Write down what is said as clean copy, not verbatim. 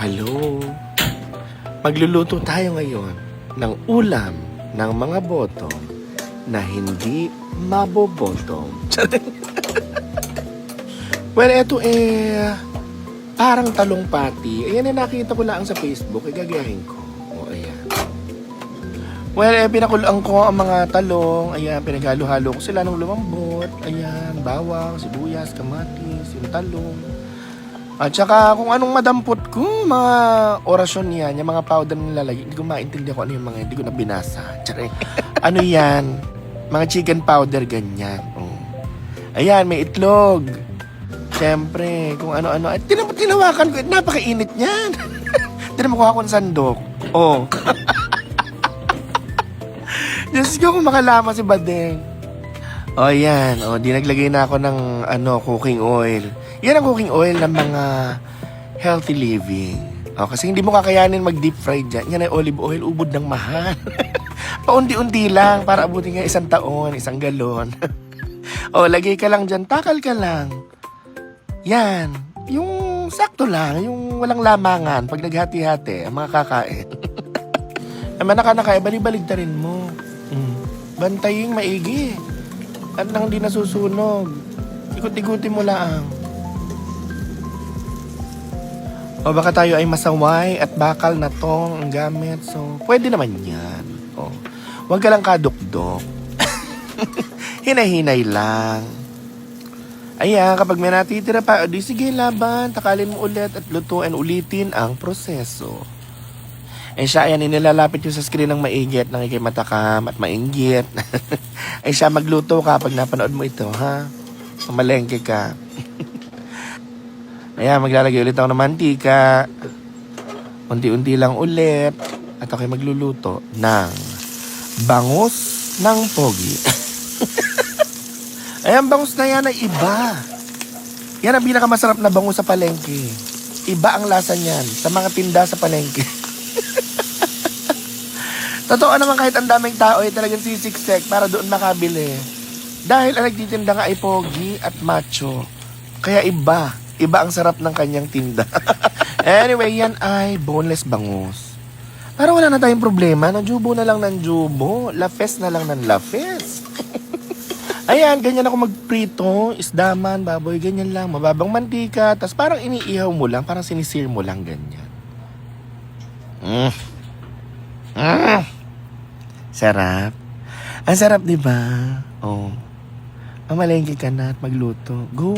Hello. Magluluto tayo ngayon ng ulam ng mga bottom na hindi mabobottom. Well, eto parang talong pati. Ayan nakita ko lang sa Facebook. Gagayahin ko. O, ayan. Well, pinakulaan ko ang mga talong. Ayan, pinaghalo-halo ko sila ng lumambot. Ayan, bawang, sibuyas, kamatis, yung talong. At saka kung anong madampot ko, mga orasyon yan, yung mga powder na nilalagay, hindi ko maintindihan kung ano yung mga, hindi ko na binasa. Tsaka, ano yan? Mga chicken powder, ganyan. Oh. Ayan, may itlog. Siyempre, kung ano-ano. At tinawakan ko, napakainit niyan. Tinamukuha ko ng sandok. Oh. Diyos ko, kung makalama si Badeng. O, yan. O, di naglagay na ako ng cooking oil. Yan ang cooking oil ng mga healthy living. O, kasi hindi mo kakayanin mag-deep fry dyan. Yan ay olive oil, ubod ng mahal. Paunti-unti lang para abutin nga 1 taon, 1 galon. O, lagay ka lang dyan, takal ka lang. Yan. Yung sakto lang, yung walang lamangan. Pag naghati-hati, ang mga kakain. Naman naka-naka, balibalig ta rin mo. Bantayin maigi. At nang di nasusunog. Ikot-ikuti mo lang. O baka tayo ay masaway at bakal na tong ang gamit. So, pwede naman yan. O, huwag ka lang kadukdok. Hinay-hinay lang. Ayan, kapag may natitira pa, di sige laban, takalin mo ulit at lutuin ulitin ang proseso. Siya, ayan, inilalapit yung sa screen ng maigit, ng ikay matakam at mainggit. Siya, magluto ka pag napanood mo ito, ha? Malengke ka. Ayan, maglalagay ulit ako ng mantika. Unti-unti lang ulit. At ako'y magluluto ng bangus ng pogi. Ayan, bangus na yan ay iba. Yan ang pinakamasarap na bangus sa palengke. Iba ang lasa niyan sa mga tinda sa palengke. Totoo naman kahit ang daming tao ay talagang sisiksek para doon makabili. Dahil ang nagtitinda nga ay pogi at macho. Kaya iba. Iba ang sarap ng kanyang tinda. Anyway, yan ay boneless bangus. Para wala na tayong problema. Nanjubo na lang ng jubo. Lafes na lang ng lafes. Ayan, ganyan ako magprito. Isdaman, baboy, ganyan lang. Mababang mantika. Tapos parang iniihaw mo lang. Parang sinisir mo lang ganyan. Sarap. Ang sarap, di ba? Oh. Mamalengke ka na at magluto. Go.